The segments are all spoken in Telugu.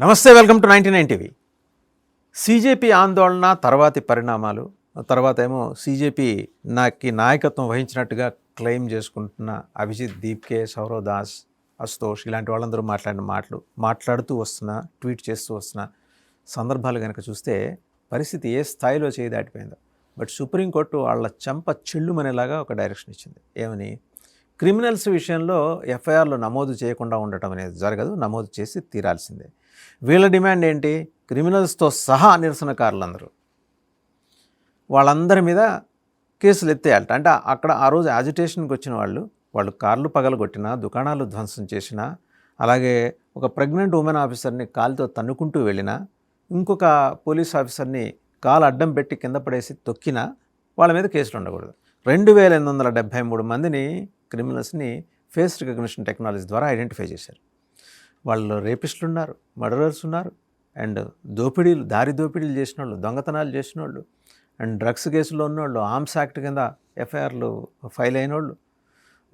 నమస్తే, వెల్కమ్ టు 99 టీవీ. సీజేపీ ఆందోళన తర్వాతి పరిణామాలు, తర్వాత ఏమో సీజేపీ నాయకత్వం వహించినట్టుగా క్లెయిమ్ చేసుకుంటున్న అభిజిత్ దీప్కే, సౌరవ్ దాస్, అశుతోష్ ఇలాంటి వాళ్ళందరూ మాట్లాడుతూ వస్తున్న, ట్వీట్ చేస్తూ వస్తున్న సందర్భాలు కనుక చూస్తే పరిస్థితి ఏ స్థాయిలో చేయి దాటిపోయిందో. బట్ సుప్రీంకోర్టు వాళ్ళ చెంప చెల్లుమనేలాగా ఒక డైరెక్షన్ ఇచ్చింది. ఏమని? క్రిమినల్స్ విషయంలో ఎఫ్ఐఆర్లు నమోదు చేయకుండా ఉండటం అనేది జరగదు, నమోదు చేసి తీరాల్సిందే. వీళ్ళ డిమాండ్ ఏంటి? క్రిమినల్స్తో సహా నిరసనకారులందరూ వాళ్ళందరి మీద కేసులు ఎత్తేయాలట. అంటే అక్కడ ఆ రోజు యాజిటేషన్కి వచ్చిన వాళ్ళు కార్లు పగలగొట్టినా, దుకాణాలు ధ్వంసం చేసినా, అలాగే ఒక ప్రెగ్నెంట్ ఉమెన్ ఆఫీసర్ని కాలుతో తన్నుకుంటూ వెళ్ళినా, ఇంకొక పోలీస్ ఆఫీసర్ని కాలు అడ్డం పెట్టి కింద పడేసి తొక్కినా వాళ్ళ మీద కేసులు ఉండకూడదు. 2873 మందిని క్రిమినల్స్ని ఫేస్ రికగ్నిషన్ టెక్నాలజీ ద్వారా ఐడెంటిఫై చేశారు. వాళ్ళు రేపిస్టులు ఉన్నారు, మర్డరర్స్ ఉన్నారు, అండ్ దారి దోపిడీలు చేసిన వాళ్ళు, దొంగతనాలు చేసిన వాళ్ళు, అండ్ డ్రగ్స్ కేసులో ఉన్నవాళ్ళు, ఆర్మ్స్ యాక్ట్ కింద ఎఫ్ఐఆర్లు ఫైల్ అయిన వాళ్ళు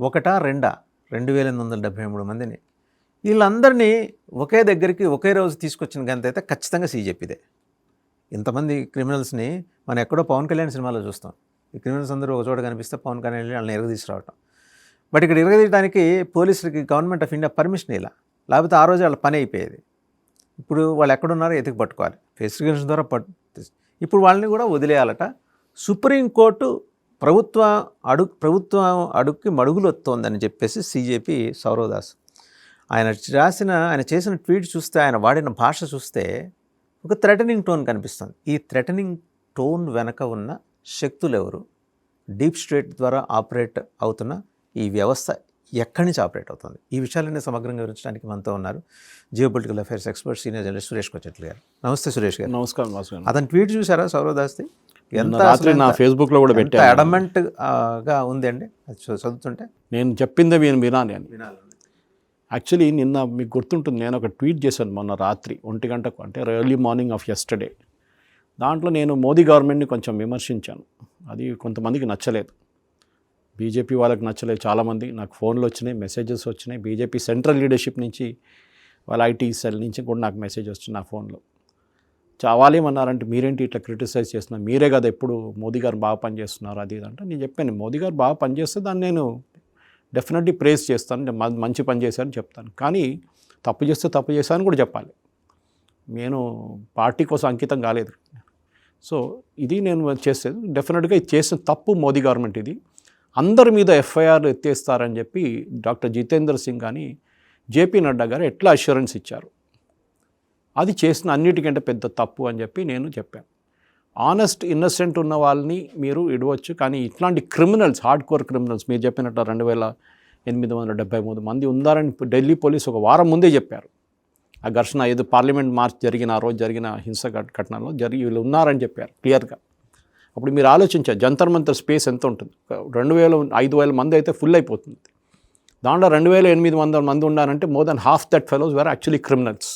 2873 మందిని. వీళ్ళందరినీ ఒకే దగ్గరికి ఒకే రోజు తీసుకొచ్చిన గంత అయితే ఖచ్చితంగా సీజేపీదే. ఇంతమంది క్రిమినల్స్ని మనం ఎక్కడో పవన్ కళ్యాణ్ సినిమాలో చూస్తాం. ఈ క్రిమినల్స్ అందరూ ఒక చోట కనిపిస్తే పవన్ కళ్యాణ్ వాళ్ళని ఎరగదీసుకురావటం. బట్ ఇక్కడ ఎరగదీయడానికి పోలీసులకి గవర్నమెంట్ ఆఫ్ ఇండియా పర్మిషన్ ఇలా, లేకపోతే ఆ రోజు వాళ్ళ పని అయిపోయేది. ఇప్పుడు వాళ్ళు ఎక్కడున్నారో ఎతికి పట్టుకోవాలి, ఫేస్ రికగ్నిషన్ ద్వారా ఇప్పుడు వాళ్ళని కూడా వదిలేయాలట. సుప్రీంకోర్టు ప్రభుత్వం అడుగుకి మడుగులు వస్తోందని చెప్పేసి సీజేపీ సౌరవ్ దాస్ ఆయన చేసిన ట్వీట్ చూస్తే, ఆయన వాడిన భాష చూస్తే ఒక థ్రెటనింగ్ టోన్ కనిపిస్తుంది. ఈ థ్రెటనింగ్ టోన్ వెనక ఉన్న శక్తులు ఎవరు? డీప్ స్టేట్ ద్వారా ఆపరేట్ అవుతున్న ఈ వ్యవస్థ ఎక్కడి నుంచి ఆపరేట్ అవుతుంది? ఈ విషయాలన్నీ సమగ్రంగా వివరించడానికి మనతో ఉన్నారు geopolitical affairs expert, senior journalist Suresh Kochetla గారు. నమస్తే సురేష్ గారు. నమస్కారం. అతను ట్వీట్ చూసారా సౌరవ్ దాస్ది? ఎంత నా ఫేస్బుక్లో కూడా పెట్టాను. అడమెంట్గా ఉంది అండి చదువుతుంటే. నేను చెప్పిందే వినాలి అని. యాక్చువల్లీ నిన్న మీకు గుర్తుంటుంది, నేను ఒక ట్వీట్ చేశాను మొన్న రాత్రి 1 గంటకు, అంటే ఎర్లీ మార్నింగ్ ఆఫ్ యెస్టర్డే. దాంట్లో నేను మోదీ గవర్నమెంట్ని కొంచెం విమర్శించాను. అది కొంతమందికి నచ్చలేదు, బీజేపీ వాళ్ళకి నచ్చలేదు. చాలామంది నాకు ఫోన్లు వచ్చినాయి, మెసేజెస్ వచ్చినాయి. బీజేపీ సెంట్రల్ లీడర్షిప్ నుంచి, వాళ్ళ ఐటీ సెల్ నుంచి కూడా నాకు మెసేజ్ వచ్చింది నా ఫోన్లో. వాళ్ళు ఏమన్నారంటే, మీరేంటి ఇట్లా క్రిటిసైజ్ చేస్తున్నారు, మీరే కదా ఎప్పుడు మోదీ గారు బాగా పనిచేస్తున్నారు అది ఇది అంటే. నేను చెప్పాను, మోదీ గారు బాగా పనిచేస్తే దాన్ని నేను డెఫినెట్లీ ప్రేజ్ చేస్తాను, మంచి పని చేశారని చెప్తాను. కానీ తప్పు చేస్తే తప్పు చేశాను కూడా చెప్పాలి. నేను పార్టీ కోసం అంకితం కాలేదు. సో ఇది నేను చేసేది డెఫినెట్గా ఇది చేసిన తప్పు మోదీ గవర్నమెంట్. ఇది అందరి మీద ఎఫ్ఐఆర్ ఎత్తేస్తారని చెప్పి డాక్టర్ జితేంద్ర సింగ్ కానీ జేపీ నడ్డా గారు ఎట్లా అష్యూరెన్స్ ఇచ్చారు, అది చేసిన అన్నిటికంటే పెద్ద తప్పు అని చెప్పి నేను చెప్పాను. ఆనెస్ట్ ఇన్నసెంట్ ఉన్న వాళ్ళని మీరు ఇడవచ్చు, కానీ ఇట్లాంటి క్రిమినల్స్, హార్డ్ కోర్ క్రిమినల్స్, మీరు చెప్పినట్టు 2873 మంది ఉన్నారని ఢిల్లీ పోలీసు ఒక వారం ముందే చెప్పారు. ఆ ఘర్షణ ఏదో పార్లమెంట్ మార్చ్ జరిగిన ఆ రోజు జరిగిన హింస ఘటనలో వీళ్ళు ఉన్నారని చెప్పారు క్లియర్గా. అప్పుడు మీరు ఆలోచించారు, జంతర్ మంతర్ స్పేస్ ఎంత ఉంటుంది? 5,000 మంది అయితే ఫుల్ అయిపోతుంది. దాంట్లో 2,800 మంది ఉన్నారంటే more than half that fellows were actually criminals.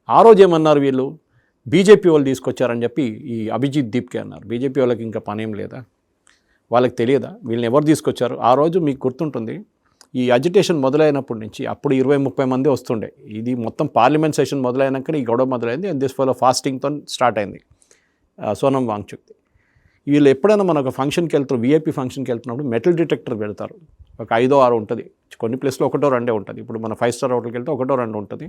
ఆ రోజు ఏమన్నారు వీళ్ళు, బీజేపీ వాళ్ళు తీసుకొచ్చారని చెప్పి ఈ అభిజిత్ దీప్కే అన్నారు. బీజేపీ వాళ్ళకి ఇంకా పనేం లేదా? వాళ్ళకి తెలియదా వీళ్ళని ఎవరు తీసుకొచ్చారు? ఆ రోజు మీకు గుర్తుంటుంది, ఈ అజిటేషన్ మొదలైనప్పటి నుంచి అప్పుడు 20-30 మంది వస్తుండే. ఇది మొత్తం పార్లమెంట్ సెషన్ మొదలైనాక ఈ గొడవ మొదలైంది. అండ్ దిస్ ఫాలో ఫాస్టింగ్తో స్టార్ట్ అయింది. సోనం వాంగ్చుక్ది. వీళ్ళు ఎప్పుడైనా మన ఒక ఫంక్షన్కి వెళ్తారు, వీఐపీ ఫంక్షన్కి వెళ్తున్నప్పుడు మెటల్ డిటెక్టర్ పెడతారు. ఒక 5-6 ఉంటుంది, కొన్ని ప్లేస్లో 1-2 ఉంటుంది. ఇప్పుడు మన 5 స్టార్ హోటల్కి వెళ్తే 1-2 ఉంటుంది.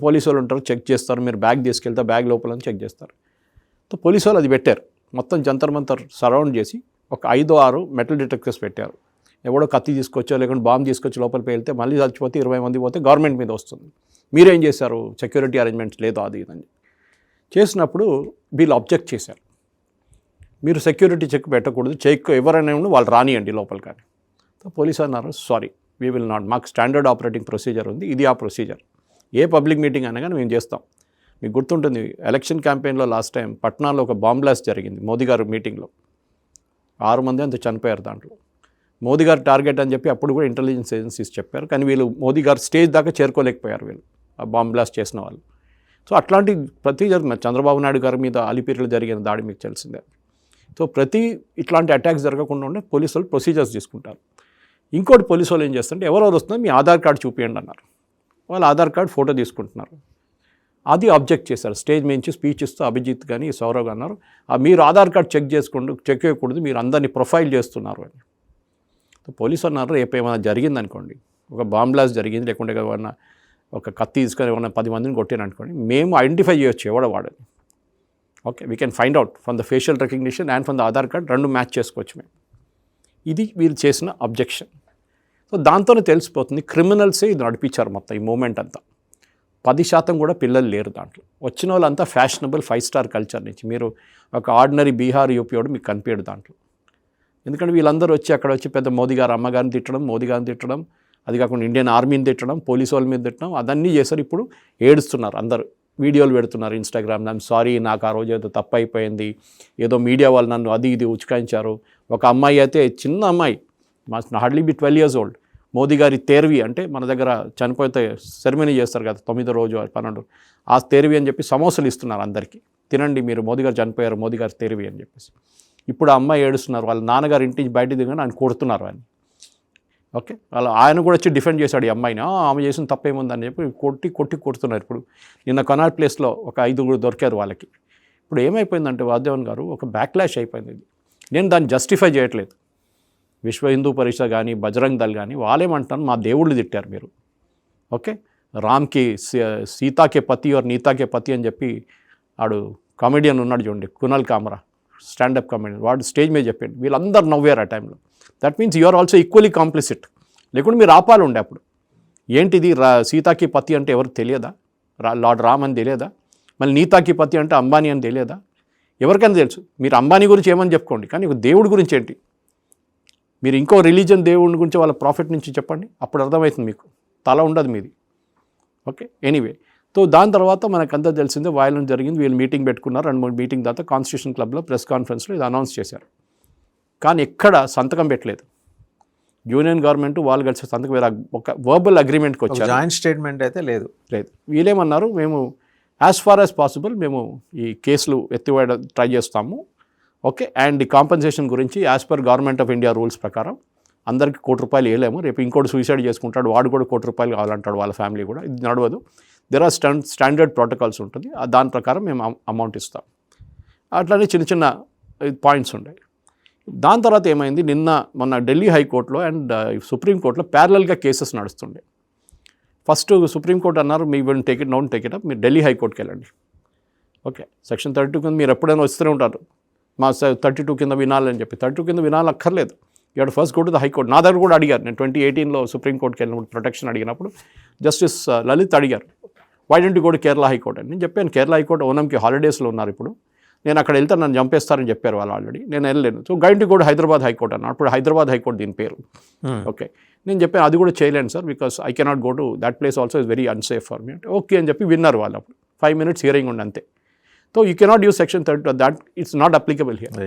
పోలీసు వాళ్ళు ఉంటారు, చెక్ చేస్తారు. మీరు బ్యాగ్ తీసుకెళ్తే బ్యాగ్ లోపల చెక్ చేస్తారు. సో పోలీసు వాళ్ళు అది పెట్టారు, మొత్తం జంతర్ మంతర్ సరౌండ్ చేసి ఒక 5-6 మెటల్ డిటెక్టర్స్ పెట్టారు. ఎవడో కత్తి తీసుకొచ్చో లేకుంటే బాంబు తీసుకొచ్చి లోపలికి వెళ్తే మళ్ళీ చచ్చిపోతే 20 మంది పోతే గవర్నమెంట్ మీద వస్తుంది. మీరేం చేశారు, సెక్యూరిటీ అరేంజ్మెంట్స్ లేదు అది ఇదని చేసినప్పుడు వీళ్ళు అబ్జెక్ట్ చేశారు. మీరు సెక్యూరిటీ చెక్ పెట్టకూడదు, చెక్ ఎవరైనా వాళ్ళు రానియండి లోపల. కానీ పోలీసు అన్నారు, సారీ వీ విల్ నాట్, మాకు స్టాండర్డ్ ఆపరేటింగ్ ప్రొసీజర్ ఉంది, ఇది ఆ ప్రొసీజర్. ఏ పబ్లిక్ మీటింగ్ అయినా కానీ మేము చేస్తాం. మీకు గుర్తుంటుంది, ఎలక్షన్ క్యాంపెయిన్లో లాస్ట్ టైం పట్నాలో ఒక బాంబ్ బ్లాస్ట్ జరిగింది. మోదీ గారు మీటింగ్లో 6 మంది అంత చనిపోయారు. దాంట్లో మోదీ గారు టార్గెట్ అని చెప్పి అప్పుడు కూడా ఇంటెలిజెన్స్ ఏజెన్సీస్ చెప్పారు. కానీ వీళ్ళు మోదీ గారు స్టేజ్ దాకా చేరుకోలేకపోయారు వీళ్ళు, ఆ బాంబ్ బ్లాస్ట్ చేసిన వాళ్ళు. సో అట్లాంటి ప్రతి జరుగుతుంది. చంద్రబాబు నాయుడు గారి మీద అలిపిరిలో జరిగిన దాడి మీకు తెలిసిందే. సో ఇట్లాంటి అటాక్స్ జరగకుండా ఉండే పోలీసు వాళ్ళు ప్రొసీజర్స్ తీసుకుంటారు. ఇంకోటి పోలీసు వాళ్ళు ఏం చేస్తుంటే, ఎవరెవరు వస్తుందో మీ ఆధార్ కార్డు చూపించండి అన్నారు. వాళ్ళు ఆధార్ కార్డు ఫోటో తీసుకుంటున్నారు. అది అబ్జెక్ట్ చేశారు. స్టేజ్ నుంచి స్పీచ్ ఇస్తూ అభిజిత్ కానీ సౌరవ్ అన్నారు, మీరు ఆధార్ కార్డ్ చెక్ చేయకూడదు, మీరు అందరినీ ప్రొఫైల్ చేస్తున్నారు అని. పోలీసు అన్నారు, రేపు ఏమైనా జరిగిందనుకోండి, ఒక బాంబ్ బ్లాస్ట్ జరిగింది, లేకుంటే ఏమన్నా ఒక కత్తి తీసుకొని ఏమన్నా 10 మందిని కొట్టాను అనుకోండి, మేము ఐడెంటిఫై చేయొచ్చు ఎవడ వాడని. Okay, we can find out from the facial recognition and from the Aadhaar card, 2 match చేసుకోవచ్చు మేము. ఇది వీళ్ళు చేసిన అబ్జెక్షన్. సో దాంతోనే తెలిసిపోతుంది క్రిమినల్సే ఇది నడిపించారు మొత్తం ఈ మూమెంట్ అంతా. 10% కూడా పిల్లలు లేరు దాంట్లో. వచ్చిన వాళ్ళంతా ఫ్యాషనబుల్ 5 స్టార్ కల్చర్ నుంచి. మీరు ఒక ఆర్డినరీ బీహార్ యూపీ వాడు మీకు కనిపించడు దాంట్లో. ఎందుకంటే వీళ్ళందరూ వచ్చి అక్కడ వచ్చి పెద్ద మోదీ గారు అమ్మగారిని తిట్టడం, మోదీ గారిని తిట్టడం, అది కాకుండా ఇండియన్ ఆర్మీని తిట్టడం, పోలీసు వాళ్ళ మీద తిట్టడం, అదన్నీ చేశారు. ఇప్పుడు ఏడుస్తున్నారు అందరూ, వీడియోలు పెడుతున్నారు ఇన్స్టాగ్రామ్. ఐమ్ సారీ, నాకు ఆ రోజు ఏదో తప్పు అయిపోయింది, ఏదో మీడియా వాళ్ళు నన్ను అది ఇది ఉచుకాయించారు. ఒక అమ్మాయి అయితే, చిన్న అమ్మాయి, hardly be 12 years old, Modi గారి తేర్వి అంటే మన దగ్గర చనిపోతే సెరమనీ చేస్తారు కదా 9వ రోజు 12, ఆ తేర్వి అని చెప్పి సమోసాలు ఇస్తున్నారు అందరికీ, తినండి మీరు, మోదీ గారు చనిపోయారు, మోదీ గారి తేర్వి అని చెప్పేసి. ఇప్పుడు ఆ అమ్మాయి ఏడుస్తున్నారు, వాళ్ళ నాన్నగారు ఇంటి నుంచి బయట దిగానే ఆయన కొడుతున్నారు అని. ఓకే, అలా ఆయన కూడా వచ్చి డిఫెండ్ చేశాడు ఈ అమ్మాయిని, ఆమె చేసిన తప్పేముందని చెప్పి కొడుతున్నారు. ఇప్పుడు నిన్న కనాట్ ప్లేస్లో ఒక 5 దొరికారు వాళ్ళకి. ఇప్పుడు ఏమైపోయిందంటే వాసుదేవన్ గారు, ఒక బ్యాక్లాష్ అయిపోయింది. నేను దాన్ని జస్టిఫై చేయట్లేదు. విశ్వ హిందూ పరిషత్ కానీ బజరంగ్ దళ్ కానీ వాళ్ళేమంటారు, మా దేవుళ్ళు తిట్టారు మీరు. ఓకే, రామ్కి సీతాకే పతి और నీతాకే పతి అని చెప్పి ఆడు కామెడియన్ ఉన్నాడు చూడండి, కునాల్ కామ్రా, స్టాండప్ కామెడియన్, వాడు స్టేజ్ మీద చెప్పాడు, వీళ్ళందరూ నవ్వారు ఆ టైంలో. That means you are also equally complicit. లేకుంటే మీరు ఆపాలి ఉండే అప్పుడు. ఏంటిది సీతాకి పతి అంటే ఎవరికి తెలియదా, లార్డ్ రామ్ అని తెలియదా? మళ్ళీ నీతాకి పతి అంటే అంబానీ అని తెలియదా? ఎవరికైనా తెలుసు. మీరు అంబానీ గురించి ఏమని చెప్పుకోండి, కానీ ఒక దేవుడి గురించి ఏంటి, మీరు ఇంకో రిలీజన్ దేవుడి గురించి వాళ్ళ ప్రాఫిట్ నుంచి చెప్పండి, అప్పుడు అర్థమవుతుంది మీకు, తల ఉండదు మీది. Okay, anyway. సో దాని తర్వాత మనకంతా తెలిసిందే వయలెన్స్ జరిగింది. వీళ్ళు మీటింగ్ పెట్టుకున్నారు, 2-3 మీటింగ్ తర్వాత కాన్స్టిట్యూషన్ క్లబ్లో ప్రెస్ కాన్ఫరెన్స్లో ఇది అనౌన్స్ చేశారు. కానీ ఎక్కడ సంతకం పెట్టలేదు. యూనియన్ గవర్నమెంట్ వాళ్ళు కలిసి సంతకం, ఒక వర్బల్ అగ్రిమెంట్కి వచ్చారు, జాయింట్ స్టేట్మెంట్ అయితే లేదు. వీళ్ళేమన్నారు, మేము యాజ్ ఫార్ యాజ్ పాసిబుల్ మేము ఈ కేసులు ఎత్తివేయడం ట్రై చేస్తాము. ఓకే, అండ్ ఈ కాంపెన్సేషన్ గురించి as per government of India rules ప్రకారం అందరికీ ₹1 వేయలేము. రేపు ఇంకోటి సూసైడ్ చేసుకుంటాడు, వాడు కూడా ₹1 కావాలంటాడు, వాళ్ళ ఫ్యామిలీ కూడా. ఇది నడవదు. దెర్ ఆర్ స్టాండర్డ్ ప్రోటోకాల్స్ ఉంటుంది, దాని ప్రకారం మేము అమౌంట్ ఇస్తాం. అట్లానే చిన్న చిన్న పాయింట్స్ ఉన్నాయి. దాని తర్వాత ఏమైంది, మొన్న ఢిల్లీ హైకోర్టులో అండ్ సుప్రీంకోర్టులో ప్యారలల్గా కేసెస్ నడుస్తుండే. ఫస్ట్ సుప్రీంకోర్టు అన్నారు, me will take it up, మీరు ఢిల్లీ హైకోర్టుకి వెళ్ళండి. ఓకే, సెక్షన్ 32 కింద మీరు ఎప్పుడైనా వస్తూనే ఉంటారు, మా 32 కింద వినాలని చెప్పి. 32 కింద వినాలక్కర్లేదు, you first go to the high court. నా దగ్గర కూడా అడిగారు, నేను 2018లో సుప్రీంకోర్టుకి వెళ్ళినప్పుడు ప్రొటెక్షన్ అడిగినప్పుడు జస్టిస్ లలిత్ అడిగారు, why don't you go to Kerala high court అని. నేను చెప్పాను, కేరళ హైకోర్టు ఓనంకి హాలిడేస్లో ఉన్నారు ఇప్పుడు, నేను అక్కడ వెళ్తే నన్ను చంపేస్తారని చెప్పారు వాళ్ళు ఆల్రెడీ, నేను వెళ్ళలేను. So going to go to Hyderabad high court అన్నారు. అప్పుడు హైదరాబాద్ హైకోర్టు దీని పేరు. ఓకే, నేను చెప్పాను అది కూడా చేయలేను sir, because I cannot go to that place also is very unsafe for me అంటే. ఓకే అని చెప్పి విన్నారు వాళ్ళు. అప్పుడు 5 minutes హియరింగ్ ఉండి అంతే. So you cannot use section 32, that it's not applicable here.